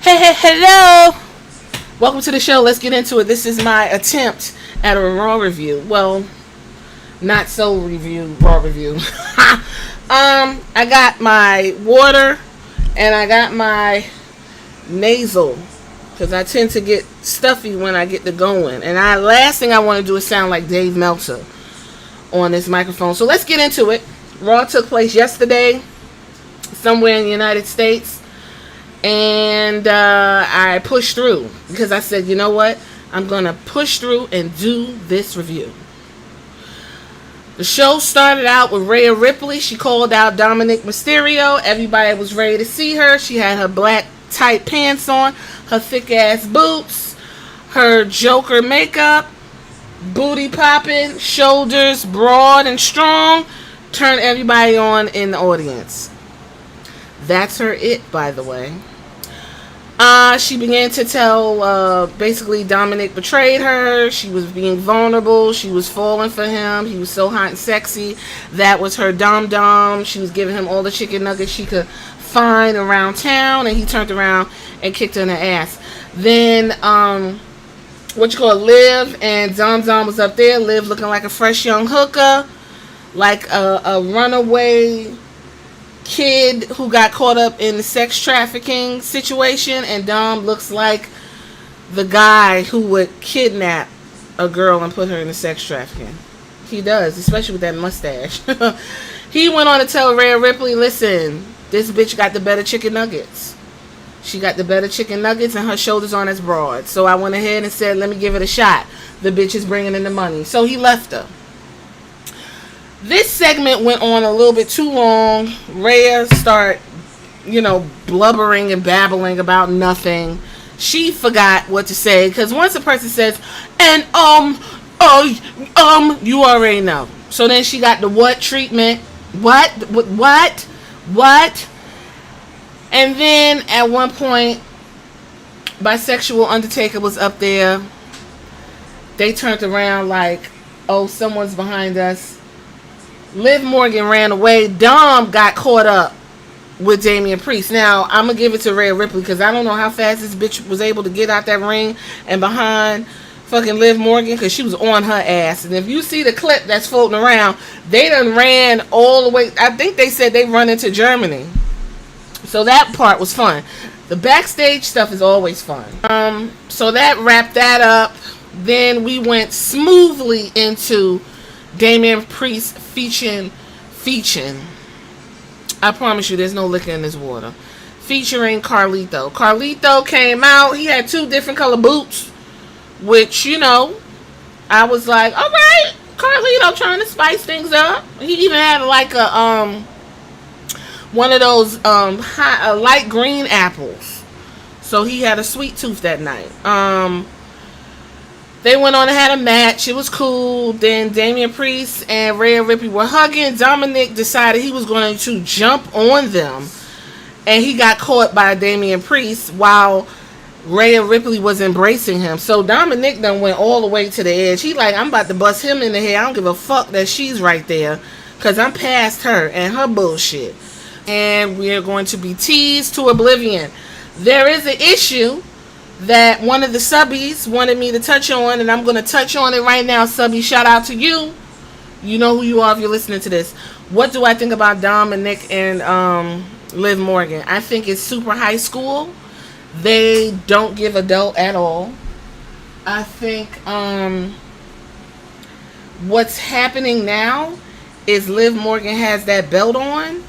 Hello. Welcome to the show. Let's get into it. This is my attempt at a Raw review. Well, not so review, Raw review. I got my water and I got my nasal because I tend to get stuffy when I get to going. And last thing I want to do is sound like Dave Meltzer on this microphone. So let's get into it. Raw took place yesterday, somewhere in the United States. And I pushed through because I said, you know what? I'm going to push through and do this review. The show started out with Rhea Ripley. She called out Dominic Mysterio. Everybody was ready to see her. She had her black tight pants on, her thick ass boots, her Joker makeup, booty popping, shoulders broad and strong. Turned everybody on in the audience. That's her it, by the way. She began to tell, basically Dominic betrayed her. She was being vulnerable. She was falling for him. He was so hot and sexy. That was her dom-dom. She was giving him all the chicken nuggets she could find around town. And he turned around and kicked her in the ass. Then, Liv and Dom was up there. Liv looking like a fresh young hooker. Like a runaway kid who got caught up in the sex trafficking situation, and Dom looks like the guy who would kidnap a girl and put her in the sex trafficking. He does, especially with that mustache. He went on to tell Rhea Ripley, listen, this bitch got the better chicken nuggets. She got the better chicken nuggets and her shoulders aren't as broad. So I went ahead and said, let me give it a shot. The bitch is bringing in the money. So he left her. This segment went on a little bit too long. Rhea started, blubbering and babbling about nothing. She forgot what to say because once a person says, and you already know. So then she got the what treatment. What? And then at one point, Bisexual Undertaker was up there. They turned around like, oh, someone's behind us. Liv Morgan ran away. Dom got caught up with Damian Priest. Now, I'm going to give it to Rhea Ripley because I don't know how fast this bitch was able to get out that ring and behind fucking Liv Morgan because she was on her ass. And if you see the clip that's floating around, they done ran all the way. I think they said they run into Germany. So that part was fun. The backstage stuff is always fun. So that wrapped that up. Then we went smoothly into Damian Priest featuring. I promise you, there's no liquor in this water. Featuring Carlito. Carlito came out. He had 2 different color boots, which I was like, all right, Carlito trying to spice things up. He even had like a one of those light green apples. So he had a sweet tooth that night. They went on and had a match. It was cool. Then Damian Priest and Rhea Ripley were hugging. Dominic decided he was going to jump on them. And he got caught by Damian Priest while Rhea Ripley was embracing him. So Dominic done went all the way to the edge. He like, I'm about to bust him in the head. I don't give a fuck that she's right there. Because I'm past her and her bullshit. And we are going to be teased to oblivion. There is an issue that one of the subbies wanted me to touch on, and I'm going to touch on it right now. Subby, shout out to you. You know who you are if you're listening to this. What do I think about Dominic and Liv Morgan? I think it's super high school. They don't give adult at all. I think what's happening now is Liv Morgan has that belt on,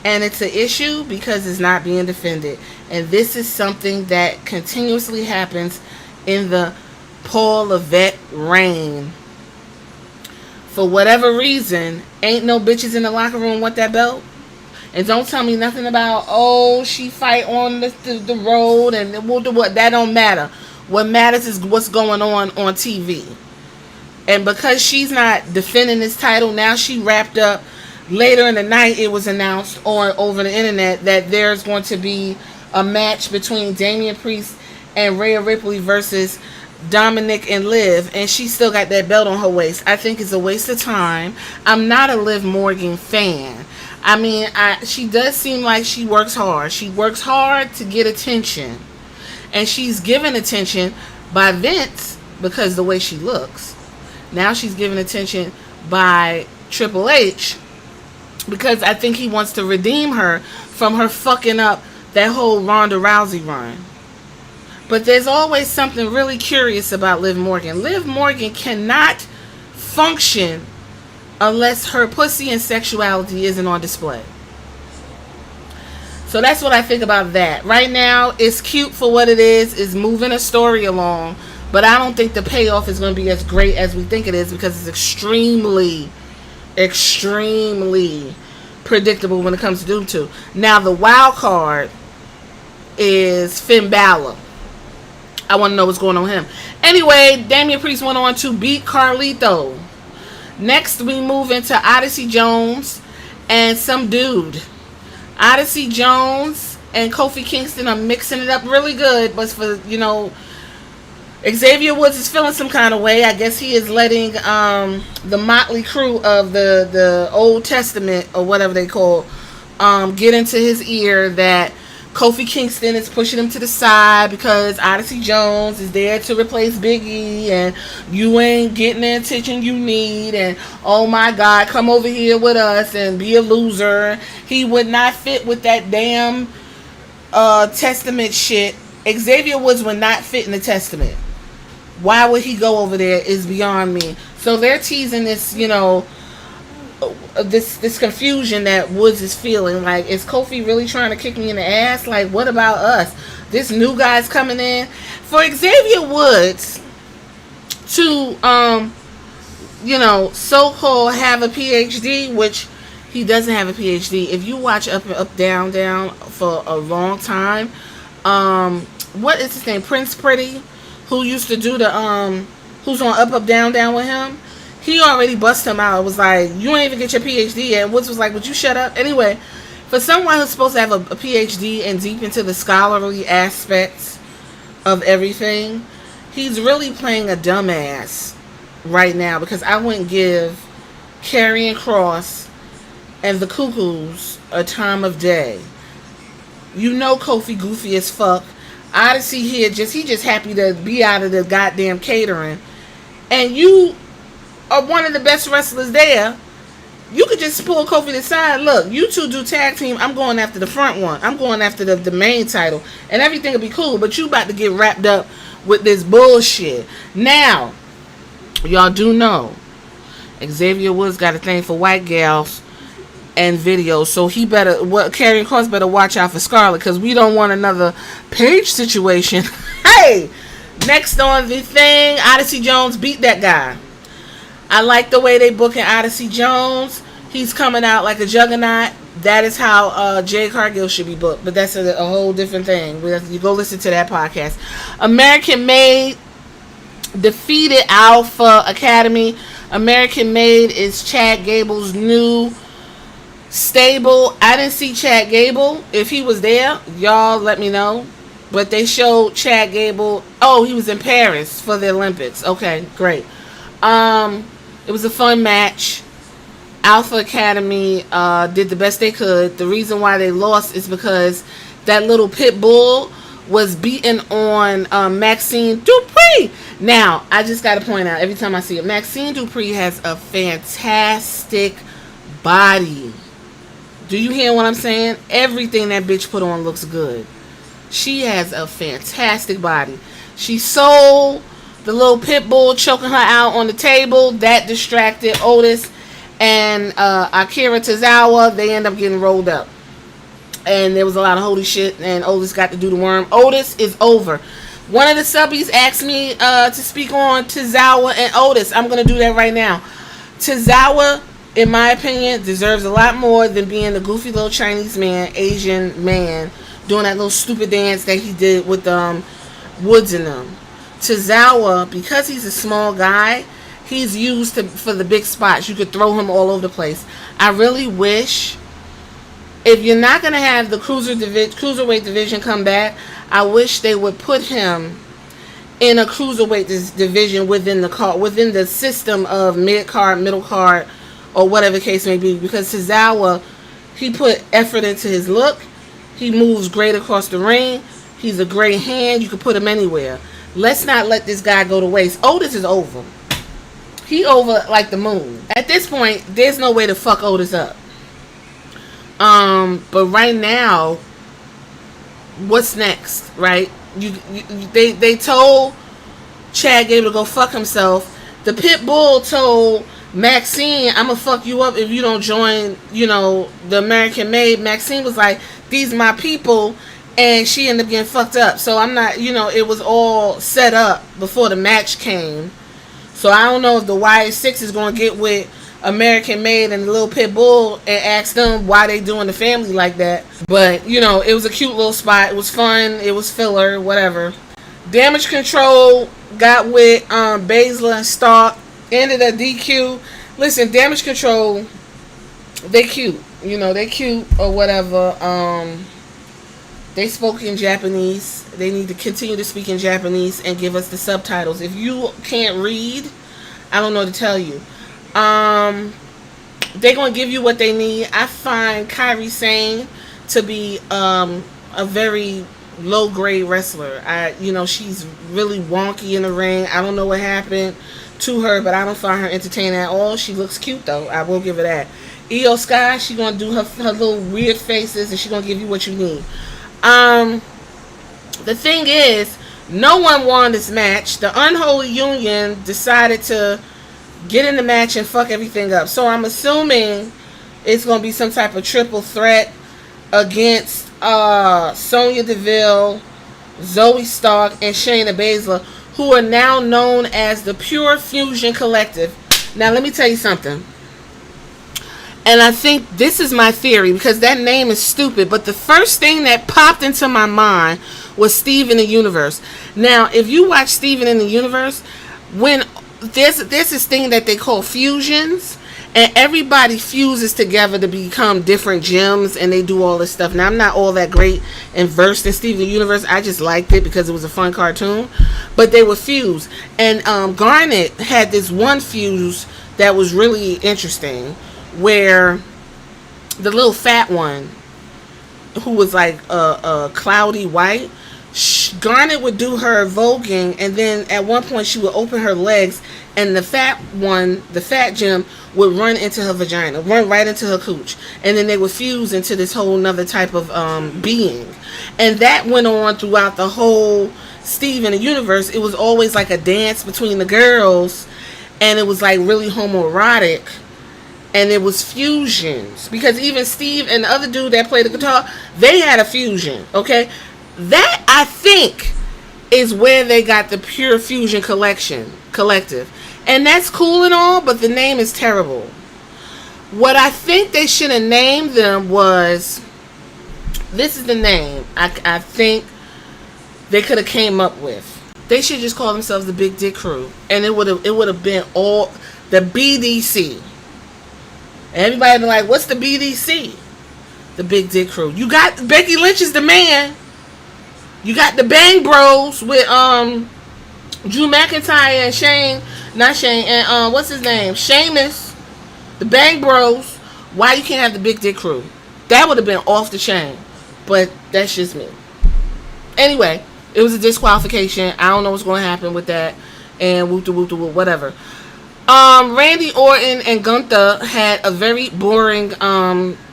and it's an issue because it's not being defended. And this is something that continuously happens in the Paul Levesque reign. For whatever reason, ain't no bitches in the locker room want that belt. And don't tell me nothing about, oh, she fight on the road and what. That don't matter. What matters is what's going on TV. And because she's not defending this title, now she wrapped up. Later in the night, it was announced over the internet that there's going to be a match between Damian Priest and Rhea Ripley versus Dominic and Liv, and she still got that belt on her waist. I think it's a waste of time. I'm not a Liv Morgan fan. I mean, she does seem like she works hard. She works hard to get attention. And she's given attention by Vince because the way she looks. Now she's given attention by Triple H because I think he wants to redeem her from her fucking up that whole Ronda Rousey run. But there's always something really curious about Liv Morgan. Liv Morgan cannot function unless her pussy and sexuality isn't on display. So that's what I think about that. Right now, it's cute for what it is. It's moving a story along. But I don't think the payoff is going to be as great as we think it is because it's extremely predictable when it comes to Doom 2. Now, the wild card is Finn Balor. I want to know what's going on with him. Anyway, Damian Priest went on to beat Carlito. Next, we move into Odyssey Jones and some dude. Odyssey Jones and Kofi Kingston are mixing it up really good, but for, Xavier Woods is feeling some kind of way. I guess he is letting the motley crew of the Old Testament, or whatever they call, get into his ear that Kofi Kingston is pushing him to the side because Odyssey Jones is there to replace Big E, and you ain't getting the attention you need, and oh my God, come over here with us and be a loser. He would not fit with that damn Testament shit. Xavier Woods would not fit in the Testament. Why would he go over there is beyond me. So they're teasing this, this confusion that Woods is feeling. Like, is Kofi really trying to kick me in the ass? Like, what about us? This new guy's coming in. For Xavier Woods to, so-called have a PhD, which he doesn't have a PhD. If you watch Up, Up, Down, Down for a long time, what is his name? Prince Pretty, who used to do the, who's on Up, Up, Down, Down with him? He already bust him out. It was like, you ain't even get your PhD yet. Woods was like, would you shut up? Anyway, for someone who's supposed to have a PhD and deep into the scholarly aspects of everything, he's really playing a dumbass right now, because I wouldn't give Karrion Kross and the Cuckoos a time of day. Kofi goofy as fuck. Odyssey here, he just happy to be out of the goddamn catering. And you are one of the best wrestlers there. You could just pull Kofi to the side. Look, you two do tag team. I'm going after the front one. I'm going after the main title. And everything will be cool. But you about to get wrapped up with this bullshit. Now, y'all do know Xavier Woods got a thing for white gals and videos. So he better, Karrion Kross better watch out for Scarlett, because we don't want another Paige situation. Hey! Next on the thing, Odyssey Jones beat that guy. I like the way they booking Odyssey Jones. He's coming out like a juggernaut. That is how Jade Cargill should be booked. But that's a whole different thing. You go listen to that podcast. American Made defeated Alpha Academy. American Made is Chad Gable's new stable. I didn't see Chad Gable. If he was there, y'all let me know. But they showed Chad Gable. Oh, he was in Paris for the Olympics. Okay, great. It was a fun match. Alpha Academy did the best they could. The reason why they lost is because that little pit bull was beating on Maxine Dupree. Now, I just got to point out, every time I see it, Maxine Dupree has a fantastic body. Do you hear what I'm saying? Everything that bitch put on looks good. She has a fantastic body. She sold the little pit bull choking her out on the table. That distracted Otis and Akira Tozawa. They end up getting rolled up. And there was a lot of holy shit, and Otis got to do the worm. Otis is over. One of the subbies asked me to speak on Tozawa and Otis. I'm going to do that right now. Tozawa, in my opinion, deserves a lot more than being the goofy little Chinese man, Asian man, doing that little stupid dance that he did with Woods in them. Tozawa, because he's a small guy, he's used for the big spots. You could throw him all over the place. I really wish, if you're not going to have the cruiserweight division come back, I wish they would put him in a cruiserweight division within the system of mid-card, middle card, or whatever the case may be. Because Tozawa, he put effort into his look. He moves great across the ring. He's a great hand. You can put him anywhere. Let's not let this guy go to waste. Otis is over. He over like the moon. At this point, there's no way to fuck Otis up. But right now, what's next, right? They told Chad Gable to go fuck himself. The pit bull told Maxine, I'm gonna fuck you up if you don't join, the American Made. Maxine was like, these my people, and she ended up getting fucked up. So I'm not, it was all set up before the match came. So I don't know if the YA6 is gonna get with American Made and the little pit bull and ask them why they doing the family like that. But it was a cute little spot. It was fun. It was filler, whatever. Damage Control got with Baszler and Stark. Ended a DQ. Listen, Damage Control, they cute. They cute or whatever. They spoke in Japanese. They need to continue to speak in Japanese and give us the subtitles. If you can't read, I don't know what to tell you. They're going to give you what they need. I find Kairi Sane to be a very low-grade wrestler. She's really wonky in the ring. I don't know what happened to her, but I don't find her entertaining at all. She looks cute, though. I will give her that. Io Sky, she's going to do her little weird faces, and she's going to give you what you need. The thing is, no one won this match. The Unholy Union decided to get in the match and fuck everything up. So I'm assuming it's going to be some type of triple threat against Sonya Deville, Zoe Stark, and Shayna Baszler, who are now known as the Pure Fusion Collective. Now, let me tell you something. And I think this is my theory, because that name is stupid, but the first thing that popped into my mind was Steven the Universe. Now, if you watch Steven in the Universe, when there's this thing that they call fusions, and everybody fuses together to become different gems, and they do all this stuff. Now, I'm not all that great and versed in Steven the Universe. I just liked it because it was a fun cartoon. But they were fused. And Garnet had this one fuse that was really interesting, where the little fat one, who was like a cloudy white, Garnet would do her voguing, and then at one point she would open her legs, and the fat one, the fat gem, would run into her vagina, run right into her cooch, and then they would fuse into this whole nother type of being. And that went on throughout the whole Steven Universe. It was always like a dance between the girls, and it was like really homoerotic, and it was fusions, because even Steve and the other dude that played the guitar, they had a fusion. Okay, that I think is where they got the Pure Fusion Collective. And that's cool and all, but the name is terrible. What I think they should have named them was, this is the name I think they could have came up with. They should just call themselves the Big Dick Crew, and it would have been all the BDC. And everybody be like, what's the BDC? The Big Dick Crew. You got Becky Lynch is the man. You got the Bang Bros with Drew McIntyre and what's his name? Sheamus. The Bang Bros. Why you can't have the Big Dick Crew? That would have been off the chain. But that's just me. Anyway, it was a disqualification. I don't know what's going to happen with that. And whoop-de-whoop-de-whoop, whatever. Randy Orton and Gunther had a very boring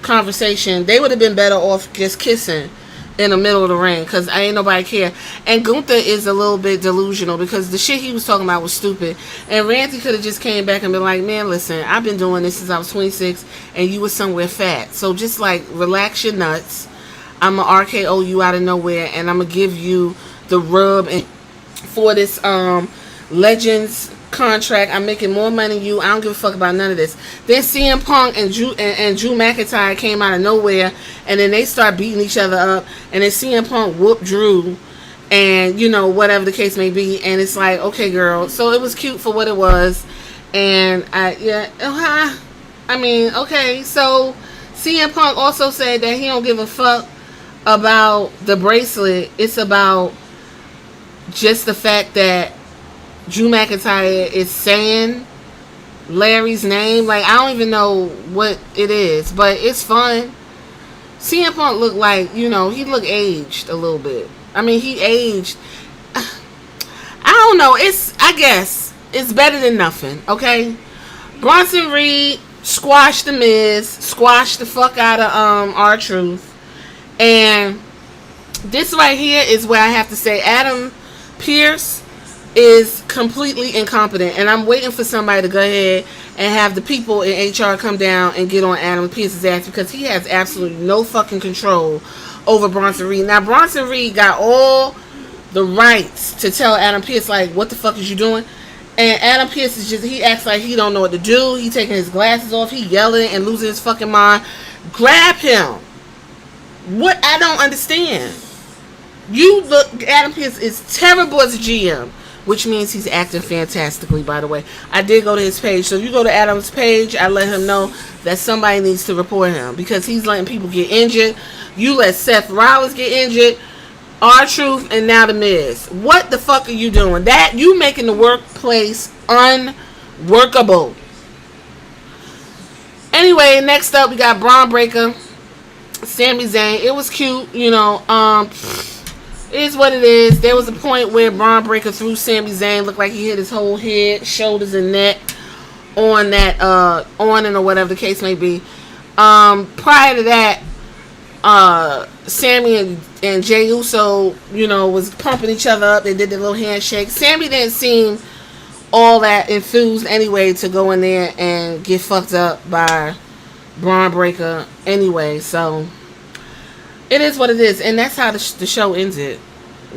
conversation. They would have been better off just kissing in the middle of the ring, because ain't nobody care. And Gunther is a little bit delusional, because the shit he was talking about was stupid. And Randy could have just came back and been like, man, listen, I've been doing this since I was 26, and you was somewhere fat. So just like relax your nuts. I'm going to RKO you out of nowhere, and I'm going to give you the rub and for this Legends contract. I'm making more money than you. I don't give a fuck about none of this. Then CM Punk and Drew McIntyre came out of nowhere, and then they start beating each other up, and then CM Punk whooped Drew, and whatever the case may be. And it's like, okay, girl. So it was cute for what it was, and okay. So CM Punk also said that he don't give a fuck about the bracelet. It's about just the fact that Drew McIntyre is saying Larry's name. Like, I don't even know what it is, but it's fun. CM Punk looked like, he looked aged a little bit. I mean, he aged. I don't know. I guess it's better than nothing. Okay, Bronson Reed squashed the Miz, squashed the fuck out of R-Truth, and this right here is where I have to say Adam Pearce is completely incompetent, and I'm waiting for somebody to go ahead and have the people in HR come down and get on Adam Pearce's ass, because he has absolutely no fucking control over Bronson Reed. Now, Bronson Reed got all the rights to tell Adam Pearce, like, what the fuck is you doing? And Adam Pearce is just, he acts like he don't know what to do. He taking his glasses off. He yelling and losing his fucking mind. Grab him. What? I don't understand. You look, Adam Pearce is terrible as a GM, which means he's acting fantastically, by the way. I did go to his page. So if you go to Adam's page, I let him know that somebody needs to report him, because he's letting people get injured. You let Seth Rollins get injured, R-Truth, and now the Miz. What the fuck are you doing? That you making the workplace unworkable. Anyway, next up we got Braun Breaker, Sami Zayn. It was cute, you know. It is what it is. There was a point where Braun Breaker threw Sami Zayn, looked like he hit his whole head, shoulders, and neck on that awning or whatever the case may be. Prior to that, Sammy and Jey Uso, you know, was pumping each other up. They did their little handshake. Sammy didn't seem all that enthused anyway to go in there and get fucked up by Braun Breaker anyway. So it is what it is, and that's how the show ended,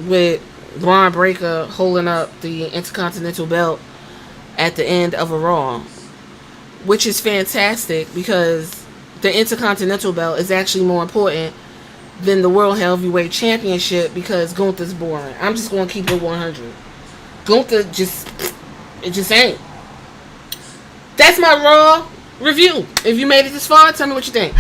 with Braun Breaker holding up the Intercontinental belt at the end of a Raw, which is fantastic, because the Intercontinental belt is actually more important than the World Heavyweight Championship, because Gunther's boring. I'm just going to keep it 100. Gunther it just ain't. That's my Raw review. If you made it this far, tell me what you think.